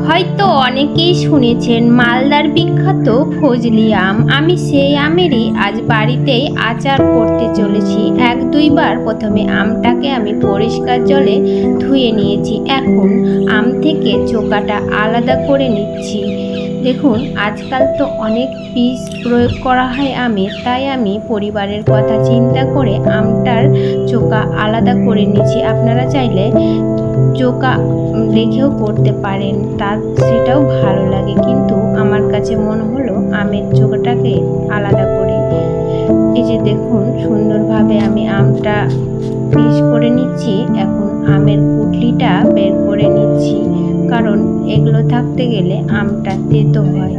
হয়তো অনেকেই শুনেছেন মালদার বিখ্যাত ফজলি আম। আমি সেই আমেরই আজ বাড়িতেই আচার করতে চলেছি। 1-2 বার প্রথমে আমটাকে আমি পরিষ্কার জলে ধুয়ে নিয়েছি। এখন আম থেকে চোকাটা আলাদা করে নিচ্ছি। দেখুন, আজকাল তো অনেক বিষ প্রয়োগ করা হয় আমে, তাই আমি পরিবারের কথা চিন্তা করে আমটার চোকা আলাদা করে নিচ্ছি। আপনারা চাইলে চোকা রেখেও করতে পারেন, সেটাও ভালো লাগে, কিন্তু আমার কাছে মনে হলো আমের চোকাটাকে আলাদা করে। এই যে দেখুন, সুন্দরভাবে আমি আমটা পিস করে নিচ্ছি। এখন আমের কুটলিটা বের করে নিচ্ছি, কারণ এগুলো থাকতে গেলে আমটা তেতো হয়।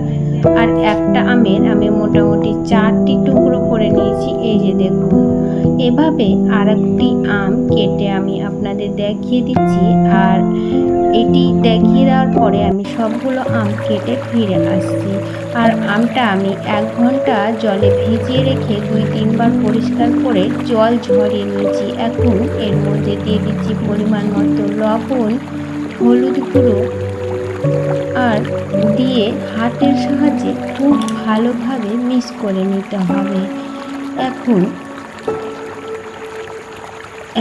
আর একটা আমের আমি মোটামুটি 4টি টুকরো করে নিয়েছি। এই যে দেখুন, এভাবে আরেকটি আম কেটে আমি আপনাদের দেখিয়ে দিচ্ছি। আর এটি দেখিয়ে দেওয়ার পরে আমি সবগুলো আম কেটে ফিরে আসছি। আর আমটা আমি 1 ঘন্টা জলে ভিজিয়ে রেখে 2-3 বার পরিষ্কার করে জল ঝরিয়ে নিয়েছি। এখন এর মধ্যে দিয়ে দিচ্ছি পরিমাণ মতো লবণ, হলুদ গুঁড়ো, আর দিয়ে হাতের সাহায্যে খুব ভালোভাবে মিক্স করে নিতে হবে। এখন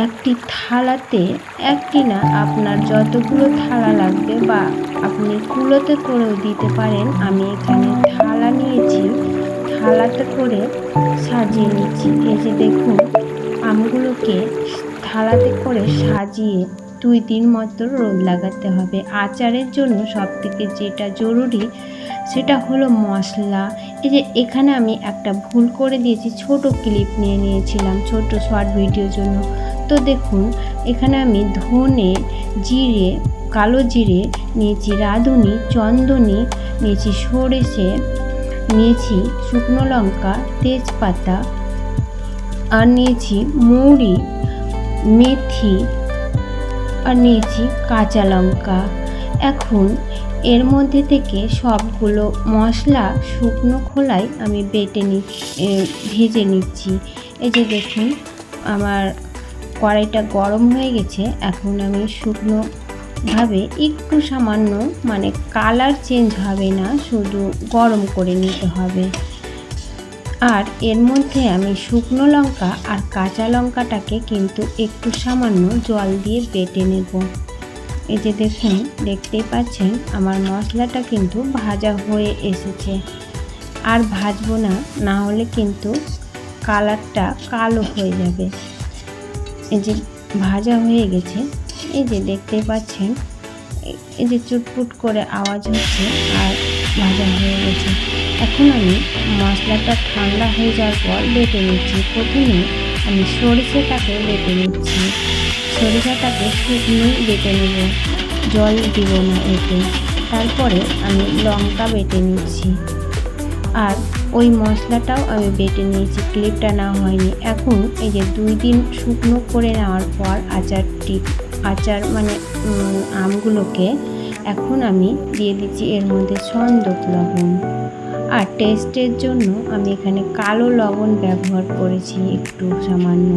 একটি থালাতে, একটি না, আপনার যতগুলো থালা লাগবে বা আপনি কুলোতে করেও দিতে পারেন। আমি এখানে থালা নিয়েছি, থালাতে করে সাজিয়ে নিচ্ছি। এই যে দেখুন, আমগুলোকে থালাতে করে সাজিয়ে 2 দিন মতো রোদ লাগাতে হবে। আচারের জন্য সবথেকে যেটা জরুরি সেটা হলো মশলা। এই যে এখানে আমি একটা ভুল করে দিয়েছি, ছোট ক্লিপ নিয়ে নিয়েছিলাম ছোট শর্ট ভিডিওর জন্য। তো দেখুন, এখানে আমি ধনে, জিরে, কালো জিরে নিয়েছি, রাঁধুনি, চন্দনী নিয়েছি, সরষে নিয়েছি, শুকনো লঙ্কা, তেজপাতা, আর নিয়েছি মৌরি, মেথি, আর নিয়েছি কাঁচা লঙ্কা। এখন এর মধ্যে থেকে সবগুলো মশলা শুকনো খোলায় আমি ভেজে নিচ্ছি। এই যে দেখুন, আমার কড়াইটা গরম হয়ে গেছে। এখন আমি শুকনোভাবে একটু সামান্য, মানে কালার চেঞ্জ হবে না, শুধু গরম করে নিতে হবে। আর এর মধ্যে আমি শুকনো লঙ্কা আর কাঁচা লঙ্কাটাকে কিন্তু একটু সামান্য জল দিয়ে বেটে নেব। এই যে দেখুন, দেখতেই পাচ্ছেন আমার মশলাটা কিন্তু ভাজা হয়ে এসেছে। আর ভাজবো না, না হলে কিন্তু কালারটা কালো হয়ে যাবে। এই যে ভাজা হয়ে গেছে, এই যে দেখতেই পাচ্ছেন, এই যে চুটপুট করে আওয়াজ হচ্ছে, আর ভাজা হয়ে গেছে। এখন আমি মশলাটা ঠান্ডা হয়ে যাওয়ার পর বেটে নিচ্ছি। প্রথমে আমি সরিষাটাকে বেটে নিচ্ছি। সরিষাটাকে শুকনো বেটে নেব, জল দিব না এতে। তারপরে আমি লঙ্কা বেটে নিচ্ছি, আর ওই মশলাটাও আমি বেটে নিয়েছি, ক্লিপটা নেওয়া হয়নি। এখন এই যে 2 দিন শুকনো করে নেওয়ার পর আচার মানে আমগুলোকে এখন আমি দিয়ে দিচ্ছি এর মধ্যে সন্দক লবণ। আর টেস্টের জন্য আমি এখানে কালো লবণ ব্যবহার করেছি একটু সামান্য।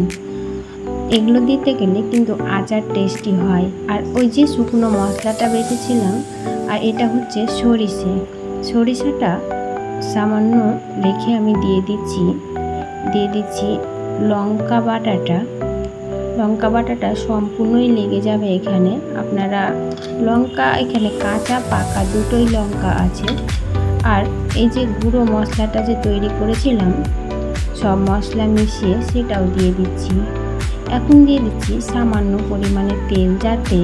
এগুলো দিতে গেলে কিন্তু আচার টেস্টি হয়। আর ওই যে শুকনো মশলাটা বেটেছিলাম, আর এটা হচ্ছে সরিষাটা সামান্য রেখে আমি দিয়ে দিচ্ছি লঙ্কা বাটাটা সম্পূর্ণই লেগে যাবে এখানে। আপনারা লঙ্কা এখানে কাঁচা পাকা দুটোই লঙ্কা আছে। আর এই যে গুঁড়ো মশলাটা যে তৈরি করেছিলাম, সব মশলা মিশিয়ে সেটাও দিয়ে দিচ্ছি। এখন দিয়ে দিচ্ছি সামান্য পরিমাণে তেল, যাতে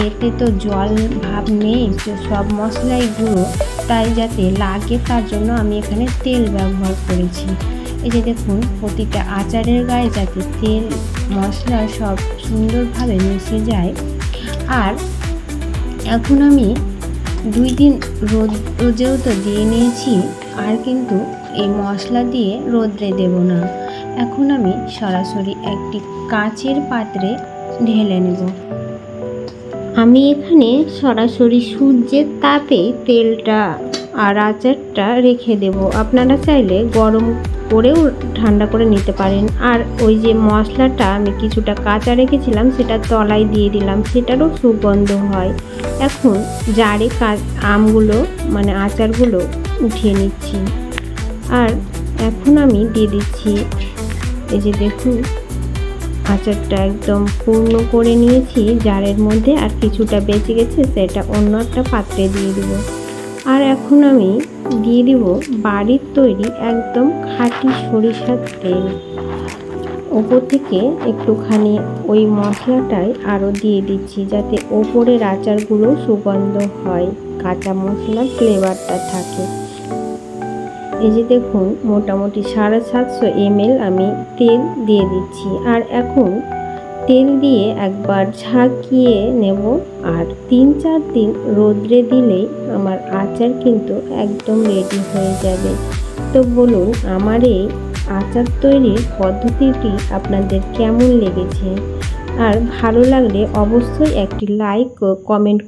এতে তো জল ভাব নেই, সব মশলাই গুঁড়ো, তাই যাতে লাগে তার জন্য আমি এখানে তেল ব্যবহার করেছি। এই যে দেখুন, প্রতিটা আচারের গায়ে যাতে তেল মশলা সব সুন্দরভাবে মিশে যায়। আর এখন আমি 2 দিন রোদেও তো দিয়ে নিয়েছি, আর কিন্তু এই মশলা দিয়ে রোদ্রে দেব না। এখন আমি সরাসরি একটি কাঁচের পাত্রে ঢেলে নেব। আমি এখানে সরাসরি সূর্যের তাপে তেলটা আর আচারটা রেখে দেব। আপনারা চাইলে গরম করেও ঠান্ডা করে নিতে পারেন। আর ওই যে মশলাটা আমি কিছুটা কাঁচা রেখেছিলাম সেটা তলায় দিয়ে দিলাম, সেটারও সুগন্ধ হয়। এখন জারে আমগুলো মানে আচারগুলো উঠিয়ে নিচ্ছি। আর এখন আমি দিয়ে দিচ্ছি, এই যে দেখুন আচারটা একদম পূর্ণ করে নিয়েছি জারের মধ্যে, আর কিছুটা বেঁচে গেছে সেটা অন্য একটা পাত্রে দিয়ে দিব। আর এখন আমি দিয়ে দিব বাড়ির তৈরি একদম খাঁটি সরিষার তেল। ওপর থেকে একটুখানি ওই মশলাটাই আরও দিয়ে দিচ্ছি যাতে ওপরের আচারগুলো সুগন্ধ হয়, কাঁচা মশলার ফ্লেভারটা থাকে। এই যে দেখুন মোটামুটি 750 ml আমি তেল দিয়ে দিচ্ছি। আর এখন তেল দিয়ে একবার ঝাঁকিয়ে নেব, আর 3-4 দিন রোদ্রে দিলেই আমার আচার কিন্তু একদম রেডি হয়ে যাবে। তো বলুন আমার এই আচার তৈরির পদ্ধতিটি আপনাদের কেমন লেগেছে, আর ভালো লাগলে অবশ্যই একটি লাইক ও কমেন্ট